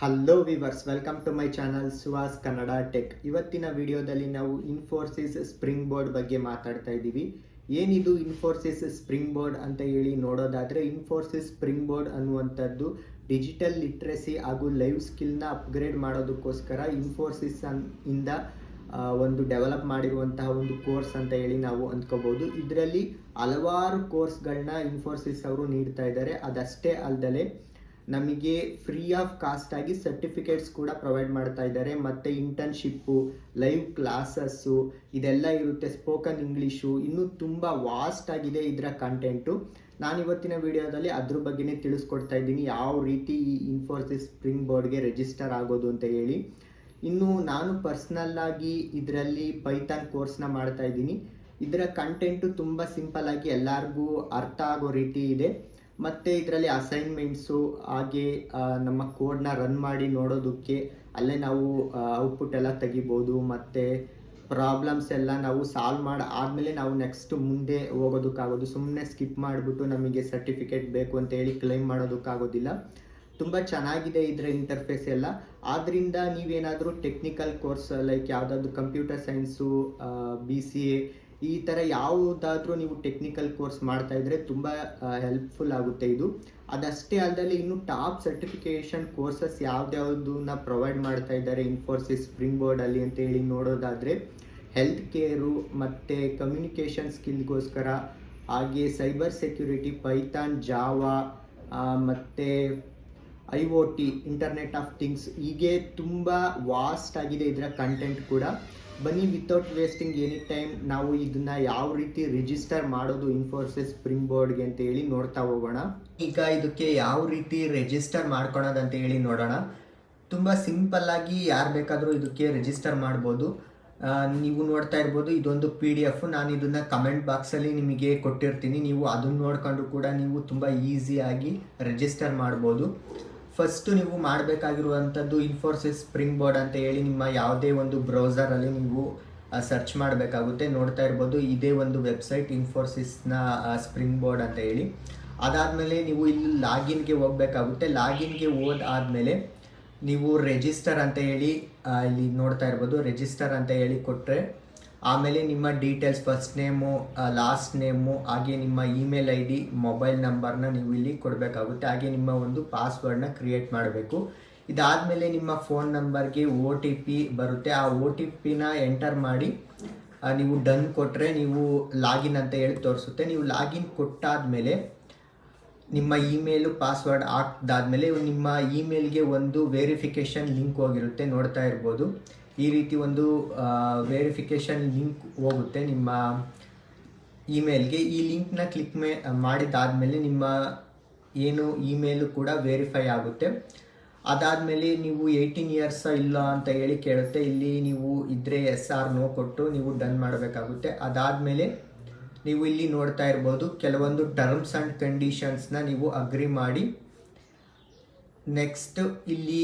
Hello viewers, welcome to my channel Suhas Kannada tech. ಇವತ್ತಿನ ವಿಡಿಯೋದಲ್ಲಿ ನಾವು ಇನ್ಫೋಸಿಸ್ ಸ್ಪ್ರಿಂಗ್ ಬೋರ್ಡ್ ಬಗ್ಗೆ ಮಾತಾಡ್ತಾ ಇದ್ದೀವಿ. ಏನಿದು ಇನ್ಫೋಸಿಸ್ ಸ್ಪ್ರಿಂಗ್ ಬೋರ್ಡ್ ಅಂತ ಹೇಳಿ ನೋಡೋದಾದರೆ, ಇನ್ಫೋಸಿಸ್ ಸ್ಪ್ರಿಂಗ್ ಬೋರ್ಡ್ ಅನ್ನುವಂಥದ್ದು ಡಿಜಿಟಲ್ ಲಿಟ್ರಸಿ ಹಾಗೂ ಲೈವ್ ಸ್ಕಿಲ್ನ ಅಪ್ಗ್ರೇಡ್ ಮಾಡೋದಕ್ಕೋಸ್ಕರ ಇನ್ಫೋಸಿಸ್ ಇಂದ ಒಂದು ಡೆವಲಪ್ ಮಾಡಿರುವಂತಹ ಒಂದು ಕೋರ್ಸ್ ಅಂತ ಹೇಳಿ ನಾವು ಅಂದ್ಕೋಬಹುದು. ಇದರಲ್ಲಿ ಹಲವಾರು ಕೋರ್ಸ್ಗಳನ್ನ ಇನ್ಫೋಸಿಸ್ ಅವರು ನೀಡ್ತಾ ಇದ್ದಾರೆ. ಅದಷ್ಟೇ ಅಲ್ಲದೆ ನಮಗೆ ಫ್ರೀ ಆಫ್ ಕಾಸ್ಟ್ ಆಗಿ ಸರ್ಟಿಫಿಕೇಟ್ಸ್ ಕೂಡ ಪ್ರೊವೈಡ್ ಮಾಡ್ತಾ ಇದ್ದಾರೆ. ಮತ್ತು ಇಂಟರ್ನ್ಶಿಪ್ಪು, ಲೈವ್ ಕ್ಲಾಸಸ್ಸು ಇದೆಲ್ಲ ಇರುತ್ತೆ. ಸ್ಪೋಕನ್ ಇಂಗ್ಲೀಷು, ಇನ್ನೂ ತುಂಬ ವಾಸ್ಟ್ ಆಗಿದೆ ಇದರ ಕಂಟೆಂಟು. ನಾನು ಇವತ್ತಿನ ವಿಡಿಯೋದಲ್ಲಿ ಅದ್ರ ಬಗ್ಗೆನೇ ತಿಳಿಸ್ಕೊಡ್ತಾ ಇದ್ದೀನಿ, ಯಾವ ರೀತಿ ಈ ಇನ್ಫೋಸಿಸ್ ಸ್ಪ್ರಿಂಗ್ ಬೋರ್ಡ್ಗೆ ರಿಜಿಸ್ಟರ್ ಆಗೋದು ಅಂತ ಹೇಳಿ. ಇನ್ನು ನಾನು ಪರ್ಸ್ನಲ್ ಆಗಿ ಇದರಲ್ಲಿ ಪೈಥಾನ್ ಕೋರ್ಸ್ನ ಮಾಡ್ತಾ ಇದ್ದೀನಿ. ಇದರ ಕಂಟೆಂಟು ತುಂಬ ಸಿಂಪಲ್ ಆಗಿ ಎಲ್ಲರಿಗೂ ಅರ್ಥ ಆಗೋ ರೀತಿ ಇದೆ. ಮತ್ತು ಇದರಲ್ಲಿ ಅಸೈನ್ಮೆಂಟ್ಸು, ಹಾಗೆ ನಮ್ಮ ಕೋಡ್ನ ರನ್ ಮಾಡಿ ನೋಡೋದಕ್ಕೆ ಅಲ್ಲೇ ನಾವು ಔಟ್ಪುಟ್ ಎಲ್ಲ ತೆಗಿಬೋದು. ಮತ್ತು ಪ್ರಾಬ್ಲಮ್ಸ್ ಎಲ್ಲ ನಾವು ಸಾಲ್ವ್ ಮಾಡಿ ಆದಮೇಲೆ ನಾವು ನೆಕ್ಸ್ಟ್ ಮುಂದೆ ಹೋಗೋದಕ್ಕಾಗೋದು. ಸುಮ್ಮನೆ ಸ್ಕಿಪ್ ಮಾಡಿಬಿಟ್ಟು ನಮಗೆ ಸರ್ಟಿಫಿಕೇಟ್ ಬೇಕು ಅಂತ ಹೇಳಿ ಕ್ಲೈಮ್ ಮಾಡೋದಕ್ಕಾಗೋದಿಲ್ಲ. ತುಂಬ ಚೆನ್ನಾಗಿದೆ ಇದರ ಇಂಟರ್ಫೇಸ್ ಎಲ್ಲ. ಆದ್ದರಿಂದ ನೀವೇನಾದರೂ ಟೆಕ್ನಿಕಲ್ ಕೋರ್ಸ್ ಲೈಕ್ ಯಾವುದಾದ್ರೂ ಕಂಪ್ಯೂಟರ್ ಸೈನ್ಸು, BCA ಈ ಥರ ಯಾವುದಾದ್ರೂ ನೀವು ಟೆಕ್ನಿಕಲ್ ಕೋರ್ಸ್ ಮಾಡ್ತಾ ಇದ್ರೆ ತುಂಬ ಹೆಲ್ಪ್ಫುಲ್ ಆಗುತ್ತೆ ಇದು. ಅದಷ್ಟೇ ಅಲ್ಲದೆ ಇನ್ನು ಟಾಪ್ ಸರ್ಟಿಫಿಕೇಷನ್ ಕೋರ್ಸಸ್ ಯಾವ್ದ್ಯಾವ್ದನ್ನ ಪ್ರೊವೈಡ್ ಮಾಡ್ತಾ ಇದ್ದಾರೆ ಇನ್ಫೋಸಿಸ್ ಸ್ಪ್ರಿಂಗ್ ಬೋರ್ಡಲ್ಲಿ ಅಂತ ಹೇಳಿ ನೋಡೋದಾದರೆ, ಹೆಲ್ತ್ ಕೇರು ಮತ್ತು ಕಮ್ಯುನಿಕೇಷನ್ ಸ್ಕಿಲ್ಗೋಸ್ಕರ, ಹಾಗೆ ಸೈಬರ್ ಸೆಕ್ಯೂರಿಟಿ, ಪೈಥಾನ್, ಜಾವಾ ಮತ್ತು IoT, ಇಂಟರ್ನೆಟ್ ಆಫ್ ಥಿಂಗ್ಸ್, ಹೀಗೆ ತುಂಬ ವಾಸ್ಟ್ ಆಗಿದೆ ಇದರ ಕಂಟೆಂಟ್ ಕೂಡ. ಬನ್ನಿ, ವಿತೌಟ್ ವೇಸ್ಟಿಂಗ್ ಎನಿ ಟೈಮ್ ನಾವು ಇದನ್ನು ಯಾವ ರೀತಿ ರಿಜಿಸ್ಟರ್ ಮಾಡೋದು ಇನ್ಫೋಸಿಸ್ ಸ್ಪ್ರಿಂಗ್ ಬೋರ್ಡ್ಗೆ ಅಂತ ಹೇಳಿ ನೋಡ್ತಾ ಹೋಗೋಣ. ಈಗ ಇದಕ್ಕೆ ಯಾವ ರೀತಿ ರಿಜಿಸ್ಟರ್ ಮಾಡ್ಕೊಳೋದು ಅಂತ ಹೇಳಿ ನೋಡೋಣ. ತುಂಬ ಸಿಂಪಲ್ ಆಗಿ ಯಾರು ಬೇಕಾದರೂ ಇದಕ್ಕೆ ರಿಜಿಸ್ಟರ್ ಮಾಡ್ಬೋದು. ನೀವು ನೋಡ್ತಾ ಇರ್ಬೋದು, ಇದೊಂದು PDF. ನಾನು ಇದನ್ನು ಕಮೆಂಟ್ ಬಾಕ್ಸಲ್ಲಿ ನಿಮಗೆ ಕೊಟ್ಟಿರ್ತೀನಿ. ನೀವು ಅದನ್ನು ನೋಡ್ಕೊಂಡು ಕೂಡ ನೀವು ತುಂಬ ಈಸಿಯಾಗಿ ರಿಜಿಸ್ಟರ್ ಮಾಡ್ಬೋದು. ಫಸ್ಟು ನೀವು ಮಾಡಬೇಕಾಗಿರುವಂಥದ್ದು ಇನ್ಫೋಸಿಸ್ ಸ್ಪ್ರಿಂಗ್ ಬೋರ್ಡ್ ಅಂತ ಹೇಳಿ ನಿಮ್ಮ ಯಾವುದೇ ಒಂದು ಬ್ರೌಸರಲ್ಲಿ ನೀವು ಸರ್ಚ್ ಮಾಡಬೇಕಾಗುತ್ತೆ. ನೋಡ್ತಾ ಇರ್ಬೋದು, ಇದೇ ಒಂದು ವೆಬ್ಸೈಟ್ ಇನ್ಫೋಸಿಸ್ನ ಸ್ಪ್ರಿಂಗ್ ಬೋರ್ಡ್ ಅಂತ ಹೇಳಿ. ಅದಾದಮೇಲೆ ನೀವು ಇಲ್ಲಿ ಲಾಗಿನ್ಗೆ ಹೋಗಬೇಕಾಗುತ್ತೆ. ಲಾಗಿನ್ಗೆ ಹೋದಾದಮೇಲೆ ನೀವು ರಿಜಿಸ್ಟರ್ ಅಂತ ಹೇಳಿ ಇಲ್ಲಿ ನೋಡ್ತಾ ಇರ್ಬೋದು, ರಿಜಿಸ್ಟರ್ ಅಂತ ಹೇಳಿ ಕೊಟ್ಟರೆ ಆಮೇಲೆ ನಿಮ್ಮ details, first name, last name, ಹಾಗೆ ನಿಮ್ಮ ಇಮೇಲ್ ID, ಮೊಬೈಲ್ ನಂಬರ್ನ ನೀವು ಇಲ್ಲಿ ಕೊಡಬೇಕಾಗುತ್ತೆ. ಹಾಗೆ ನಿಮ್ಮ ಒಂದು ಪಾಸ್ವರ್ಡ್ನ ಕ್ರಿಯೇಟ್ ಮಾಡಬೇಕು. ಇದಾದಮೇಲೆ ನಿಮ್ಮ ಫೋನ್ ನಂಬರ್ಗೆ OTP ಬರುತ್ತೆ. ಆ OTPನ ಎಂಟರ್ ಮಾಡಿ ನೀವು ಡನ್ ಕೊಟ್ಟರೆ ನೀವು ಲಾಗಿನ್ ಅಂತ ಹೇಳಿ ತೋರಿಸುತ್ತೆ. ನೀವು ಲಾಗಿನ್ ಕೊಟ್ಟಾದಮೇಲೆ ನಿಮ್ಮ ಇಮೇಲು, ಪಾಸ್ವರ್ಡ್ ಹಾಕಿದಾದ್ಮೇಲೆ ನಿಮ್ಮ ಇಮೇಲ್ಗೆ ಒಂದು ವೆರಿಫಿಕೇಷನ್ ಲಿಂಕ್ ಹೋಗಿರುತ್ತೆ. ನೋಡ್ತಾ ಇರ್ಬೋದು, ಈ ರೀತಿ ಒಂದು ವೆರಿಫಿಕೇಷನ್ ಲಿಂಕ್ ಹೋಗುತ್ತೆ ನಿಮ್ಮ ಇಮೇಲ್ಗೆ. ಈ ಲಿಂಕ್ನ ಕ್ಲಿಕ್ ಮಾಡಿದಾದಮೇಲೆ ನಿಮ್ಮ ಏನು ಇಮೇಲು ಕೂಡ ವೆರಿಫೈ ಆಗುತ್ತೆ. ಅದಾದಮೇಲೆ ನೀವು 18 ಇಯರ್ಸ್ ಇಲ್ಲ ಅಂತ ಹೇಳಿ ಕೇಳುತ್ತೆ. ಇಲ್ಲಿ ನೀವು ಇದ್ದರೆ yes or no ಕೊಟ್ಟು ನೀವು ಡನ್ ಮಾಡಬೇಕಾಗುತ್ತೆ. ಅದಾದಮೇಲೆ ನೀವು ಇಲ್ಲಿ ನೋಡ್ತಾ ಇರ್ಬೋದು, ಕೆಲವೊಂದು ಟರ್ಮ್ಸ್ ಆ್ಯಂಡ್ ಕಂಡೀಷನ್ಸ್ನ ನೀವು ಅಗ್ರಿ ಮಾಡಿ, ನೆಕ್ಸ್ಟ್ ಇಲ್ಲಿ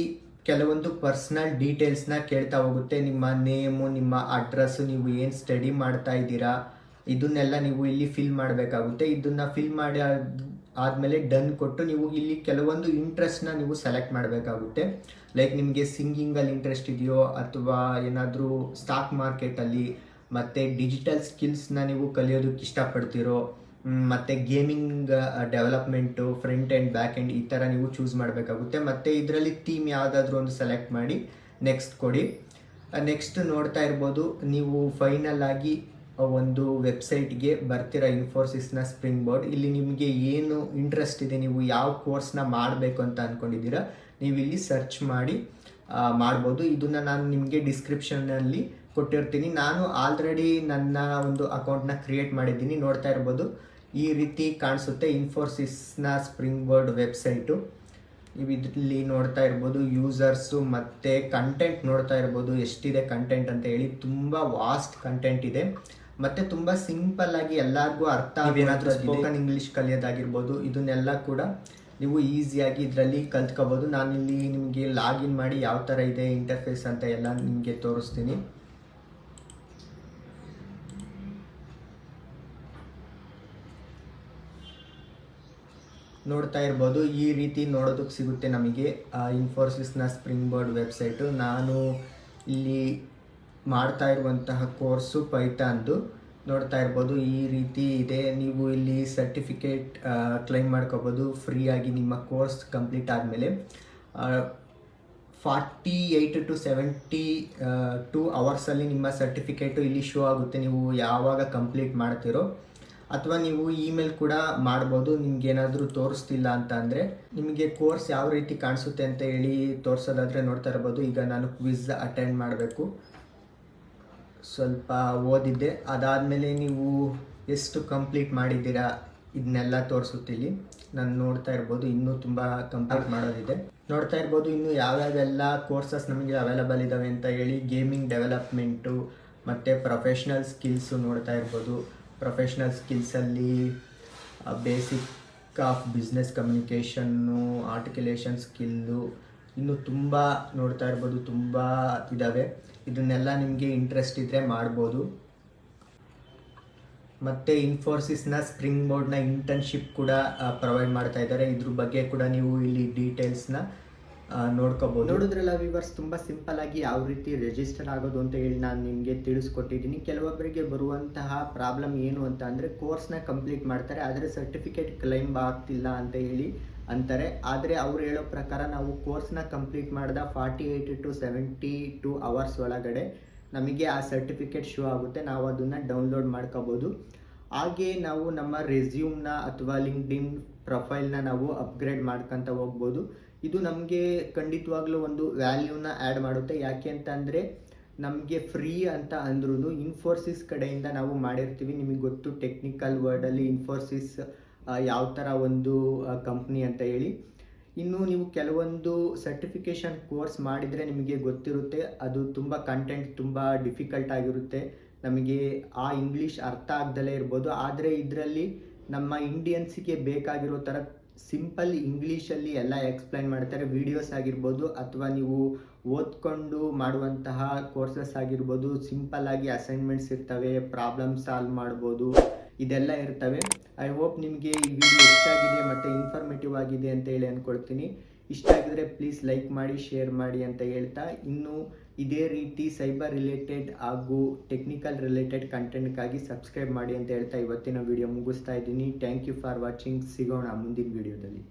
ಕೆಲವೊಂದು ಪರ್ಸ್ನಲ್ ಡೀಟೇಲ್ಸ್ನ ಕೇಳ್ತಾ ಹೋಗುತ್ತೆ. ನಿಮ್ಮ ನೇಮು, ನಿಮ್ಮ ಅಡ್ರೆಸ್ಸು, ನೀವು ಏನು ಸ್ಟಡಿ ಮಾಡ್ತಾ ಇದ್ದೀರಾ, ಇದನ್ನೆಲ್ಲ ನೀವು ಇಲ್ಲಿ ಫಿಲ್ ಮಾಡಬೇಕಾಗುತ್ತೆ. ಇದನ್ನು ಫಿಲ್ ಮಾಡಿ ಆದಮೇಲೆ ಡನ್ ಕೊಟ್ಟು ನೀವು ಇಲ್ಲಿ ಕೆಲವೊಂದು ಇಂಟ್ರೆಸ್ಟ್ನ ನೀವು ಸೆಲೆಕ್ಟ್ ಮಾಡಬೇಕಾಗುತ್ತೆ. ಲೈಕ್ ನಿಮಗೆ ಸಿಂಗಿಂಗಲ್ಲಿ ಇಂಟ್ರೆಸ್ಟ್ ಇದೆಯೋ, ಅಥವಾ ಏನಾದರೂ ಸ್ಟಾಕ್ ಮಾರ್ಕೆಟಲ್ಲಿ, ಮತ್ತು ಡಿಜಿಟಲ್ ಸ್ಕಿಲ್ಸ್ನ ನೀವು ಕಲಿಯೋದಕ್ಕೆ ಇಷ್ಟಪಡ್ತೀರೋ, ಮತ್ತು gaming development, front and back and ಈ ಥರ ನೀವು ಚೂಸ್ ಮಾಡಬೇಕಾಗುತ್ತೆ. ಮತ್ತು ಇದರಲ್ಲಿ ಥೀಮ್ ಯಾವುದಾದ್ರೂ ಒಂದು ಸೆಲೆಕ್ಟ್ ಮಾಡಿ ನೆಕ್ಸ್ಟ್ ಕೊಡಿ. ನೆಕ್ಸ್ಟ್ ನೋಡ್ತಾ ಇರ್ಬೋದು, ನೀವು ಫೈನಲ್ ಆಗಿ ಒಂದು ವೆಬ್ಸೈಟ್ಗೆ ಬರ್ತೀರ ಇನ್ಫೋಸಿಸ್ನ ಸ್ಪ್ರಿಂಗ್ ಬೋರ್ಡ್. ಇಲ್ಲಿ ನಿಮಗೆ ಏನು ಇಂಟ್ರೆಸ್ಟ್ ಇದೆ, ನೀವು ಯಾವ ಕೋರ್ಸ್ನ ಮಾಡಬೇಕು ಅಂತ ಅಂದ್ಕೊಂಡಿದ್ದೀರಾ, ನೀವು ಇಲ್ಲಿ ಸರ್ಚ್ ಮಾಡಿ ಮಾಡ್ಬೋದು. ಇದನ್ನು ನಾನು ನಿಮಗೆ ಡಿಸ್ಕ್ರಿಪ್ಷನ್ನಲ್ಲಿ ಕೊಟ್ಟಿರ್ತೀನಿ. ನಾನು ಆಲ್ರೆಡಿ ನನ್ನ ಒಂದು ಅಕೌಂಟ್ನ ಕ್ರಿಯೇಟ್ ಮಾಡಿದ್ದೀನಿ. ನೋಡ್ತಾ ಇರ್ಬೋದು, ಈ ರೀತಿ ಕಾಣಿಸುತ್ತೆ ಇನ್ಫೋಸಿಸ್ನ ಸ್ಪ್ರಿಂಗ್ ಬೋರ್ಡ್ ವೆಬ್ಸೈಟು. ನೀವು ಇದರಲ್ಲಿ ನೋಡ್ತಾ ಇರ್ಬೋದು ಯೂಸರ್ಸು ಮತ್ತು ಕಂಟೆಂಟ್ ನೋಡ್ತಾ ಇರ್ಬೋದು ಎಷ್ಟಿದೆ ಕಂಟೆಂಟ್ ಅಂತ ಹೇಳಿ. ತುಂಬ ವಾಸ್ಟ್ ಕಂಟೆಂಟ್ ಇದೆ ಮತ್ತು ತುಂಬ ಸಿಂಪಲ್ ಆಗಿ ಎಲ್ಲರಿಗೂ ಅರ್ಥ ಏನಾದರೂ ಸ್ಪೋಕನ್ ಇಂಗ್ಲೀಷ್ ಕಲಿಯೋದಾಗಿರ್ಬೋದು, ಇದನ್ನೆಲ್ಲ ಕೂಡ ನೀವು ಈಸಿಯಾಗಿ ಇದರಲ್ಲಿ ಕಲ್ತ್ಕೋಬೋದು. ನಾನಿಲ್ಲಿ ನಿಮಗೆ ಲಾಗಿನ್ ಮಾಡಿ ಯಾವ ಥರ ಇದೆ ಇಂಟರ್ಫೇಸ್ ಅಂತ ಎಲ್ಲ ನಿಮಗೆ ತೋರಿಸ್ತೀನಿ. ನೋಡ್ತಾ ಇರ್ಬೋದು, ಈ ರೀತಿ ನೋಡೋದಕ್ಕೆ ಸಿಗುತ್ತೆ ನಮಗೆ ಇನ್ಫೋಸಿಸ್ನ ಸ್ಪ್ರಿಂಗ್ ಬೋರ್ಡ್ ವೆಬ್ಸೈಟು. ನಾನು ಇಲ್ಲಿ ಮಾಡ್ತಾ ಇರುವಂತಹ ಕೋರ್ಸು ಪೈಥಾನ್ದು ನೋಡ್ತಾ ಇರ್ಬೋದು, ಈ ರೀತಿ ಇದೆ. ನೀವು ಇಲ್ಲಿ ಸರ್ಟಿಫಿಕೇಟ್ ಕ್ಲೈಮ್ ಮಾಡ್ಕೋಬೋದು ಫ್ರೀಯಾಗಿ ನಿಮ್ಮ ಕೋರ್ಸ್ ಕಂಪ್ಲೀಟ್ ಆದಮೇಲೆ. 48 to 72 ಅವರ್ಸಲ್ಲಿ ನಿಮ್ಮ ಸರ್ಟಿಫಿಕೇಟು ಇಲ್ಲಿ ಶೋ ಆಗುತ್ತೆ, ನೀವು ಯಾವಾಗ ಕಂಪ್ಲೀಟ್ ಮಾಡ್ತೀರೋ. ಅಥವಾ ನೀವು ಇಮೇಲ್ ಕೂಡ ಮಾಡ್ಬೋದು, ನಿಮ್ಗೇನಾದರೂ ತೋರಿಸ್ತಿಲ್ಲ ಅಂತ ಅಂದರೆ. ನಿಮಗೆ ಕೋರ್ಸ್ ಯಾವ ರೀತಿ ಕಾಣಿಸುತ್ತೆ ಅಂತ ಹೇಳಿ ತೋರಿಸೋದಾದರೆ ನೋಡ್ತಾ ಇರ್ಬೋದು. ಈಗ ನಾನು ಕ್ವಿಝ್ ಅಟೆಂಡ್ ಮಾಡಬೇಕು, ಸ್ವಲ್ಪ ಓದಿದ್ದೆ, ಅದಾದಮೇಲೆ ನೀವು ಎಷ್ಟು ಕಂಪ್ಲೀಟ್ ಮಾಡಿದ್ದೀರಾ ಇದನ್ನೆಲ್ಲ ತೋರಿಸುತ್ತಿಲ್ಲಿ. ನಾನು ನೋಡ್ತಾ ಇರ್ಬೋದು, ಇನ್ನೂ ತುಂಬ ಕಂಪ್ಲೀಟ್ ಮಾಡೋದಿದೆ. ನೋಡ್ತಾ ಇರ್ಬೋದು ಇನ್ನು ಯಾವ್ಯಾವೆಲ್ಲ ಕೋರ್ಸಸ್ ನಮಗೆ ಅವೈಲಬಲ್ ಇದ್ದಾವೆ ಅಂತ ಹೇಳಿ. ಗೇಮಿಂಗ್ ಡೆವಲಪ್ಮೆಂಟು ಮತ್ತು ಪ್ರೊಫೆಷ್ನಲ್ ಸ್ಕಿಲ್ಸು ನೋಡ್ತಾ ಇರ್ಬೋದು. ಪ್ರೊಫೆಷ್ನಲ್ ಸ್ಕಿಲ್ಸಲ್ಲಿ basic of business communication, articulation skill, ಇನ್ನು ತುಂಬ ನೋಡ್ತಾ ಇರ್ಬೋದು, ತುಂಬ ಇದ್ದಾವೆ. ಇದನ್ನೆಲ್ಲ ನಿಮಗೆ ಇಂಟ್ರೆಸ್ಟ್ ಇದ್ದರೆ ಮಾಡ್ಬೋದು. ಮತ್ತು ಇನ್ಫೋಸಿಸ್ನ ಸ್ಪ್ರಿಂಗ್ ಬೋರ್ಡ್ನ ಇಂಟರ್ನ್ಶಿಪ್ ಕೂಡ ಪ್ರೊವೈಡ್ ಮಾಡ್ತಾ ಇದ್ದಾರೆ. ಇದ್ರ ಬಗ್ಗೆ ಕೂಡ ನೀವು ಇಲ್ಲಿ ಡೀಟೇಲ್ಸ್ನ ನೋಡ್ಕೋಬೋದು. ನೋಡಿದ್ರಲ್ಲ ವ್ಯೂವರ್ಸ್, ತುಂಬ ಸಿಂಪಲ್ ಆಗಿ ಯಾವ ರೀತಿ ರಿಜಿಸ್ಟರ್ ಆಗೋದು ಅಂತ ಹೇಳಿ ನಾನು ನಿಮಗೆ ತಿಳಿಸ್ಕೊಟ್ಟಿದ್ದೀನಿ. ಕೆಲವೊಬ್ಬರಿಗೆ ಬರುವಂತಹ ಪ್ರಾಬ್ಲಮ್ ಏನು ಅಂತ ಅಂದರೆ, ಕೋರ್ಸ್ನ ಕಂಪ್ಲೀಟ್ ಮಾಡ್ತಾರೆ ಆದರೆ ಸರ್ಟಿಫಿಕೇಟ್ ಕ್ಲೈಮ್ ಆಗ್ತಿಲ್ಲ ಅಂತ ಹೇಳಿ ಅಂತಾರೆ. ಆದರೆ ಅವ್ರು ಹೇಳೋ ಪ್ರಕಾರ ನಾವು ಕೋರ್ಸ್ನ ಕಂಪ್ಲೀಟ್ ಮಾಡಿದ 48 to 72 ಅವರ್ಸ್ ಒಳಗಡೆ ನಮಗೆ ಆ ಸರ್ಟಿಫಿಕೇಟ್ ಶೋ ಆಗುತ್ತೆ, ನಾವು ಅದನ್ನು ಡೌನ್ಲೋಡ್ ಮಾಡ್ಕೋಬೋದು. ಹಾಗೆ ನಾವು ನಮ್ಮ ರೆಸ್ಯೂಮ್ನ ಅಥವಾ ಲಿಂಕ್ಡ್ಇನ್ ಪ್ರೊಫೈಲ್ನ ನಾವು ಅಪ್ಗ್ರೇಡ್ ಮಾಡ್ಕೊತ ಹೋಗ್ಬೋದು. ಇದು ನಮಗೆ ಖಂಡಿತವಾಗ್ಲೂ ಒಂದು ವ್ಯಾಲ್ಯೂನ ಆ್ಯಡ್ ಮಾಡುತ್ತೆ. ಯಾಕೆ ಅಂತ ಅಂದರೆ, ನಮಗೆ ಫ್ರೀ ಅಂತ ಅಂದ್ರೂ ಇನ್ಫೋಸಿಸ್ ಕಡೆಯಿಂದ ನಾವು ಮಾಡಿರ್ತೀವಿ. ನಿಮಗೆ ಗೊತ್ತು ಟೆಕ್ನಿಕಲ್ ವರ್ಡಲ್ಲಿ ಇನ್ಫೋಸಿಸ್ ಯಾವ ಥರ ಒಂದು ಕಂಪ್ನಿ ಅಂತ ಹೇಳಿ. ಇನ್ನು ನೀವು ಕೆಲವೊಂದು ಸರ್ಟಿಫಿಕೇಷನ್ ಕೋರ್ಸ್ ಮಾಡಿದರೆ ನಿಮಗೆ ಗೊತ್ತಿರುತ್ತೆ, ಅದು ತುಂಬ ಕಂಟೆಂಟ್ ತುಂಬ ಡಿಫಿಕಲ್ಟ್ ಆಗಿರುತ್ತೆ, ನಮಗೆ ಆ ಇಂಗ್ಲೀಷ್ ಅರ್ಥ ಆಗ್ದಲೇ ಇರ್ಬೋದು. ಆದರೆ ಇದರಲ್ಲಿ ನಮ್ಮ ಇಂಡಿಯನ್ಸಿಗೆ ಬೇಕಾಗಿರೋ ಥರ ಸಿಂಪಲ್ ಇಂಗ್ಲೀಷಲ್ಲಿ ಎಲ್ಲ ಎಕ್ಸ್ಪ್ಲೈನ್ ಮಾಡ್ತಾರೆ. ವಿಡಿಯೋಸ್ ಆಗಿರ್ಬೋದು ಅಥವಾ ನೀವು ಓದ್ಕೊಂಡು ಮಾಡುವಂತಹ ಕೋರ್ಸಸ್ ಆಗಿರ್ಬೋದು, ಸಿಂಪಲ್ಲಾಗಿ ಅಸೈನ್ಮೆಂಟ್ಸ್ ಇರ್ತವೆ, ಪ್ರಾಬ್ಲಮ್ ಸಾಲ್ವ್ ಮಾಡ್ಬೋದು, ಇದೆಲ್ಲ ಇರ್ತವೆ. ಐ ಹೋಪ್ ನಿಮಗೆ ಈ ವಿಡಿಯೋ ಇಷ್ಟ ಆಗಿದೆ ಮತ್ತು ಇನ್ಫಾರ್ಮೇಟಿವ್ ಆಗಿದೆ ಅಂತ ಹೇಳಿ ಅಂದ್ಕೊಳ್ತೀನಿ. ಇಷ್ಟ ಆಗಿದ್ರೆ ಪ್ಲೀಸ್ ಲೈಕ್ ಮಾಡಿ, ಶೇರ್ ಮಾಡಿ ಅಂತ ಹೇಳ್ತಾ, ಇನ್ನು ಇದೇ ರೀತಿ ಸೈಬರ್ ರಿಲೇಟೆಡ್ ಹಾಗೂ ಟೆಕ್ನಿಕಲ್ ರಿಲೇಟೆಡ್ ಕಂಟೆಂಟ್ಗಾಗಿ ಸಬ್ಸ್ಕ್ರೈಬ್ ಮಾಡಿ ಅಂತ ಹೇಳ್ತಾ ಇವತ್ತಿನ ವಿಡಿಯೋ ಮುಗಿಸ್ತಾ ಇದ್ದೀನಿ. Thank you for watching. ಸಿಗೋಣ ಮುಂದಿನ ವಿಡಿಯೋದಲ್ಲಿ.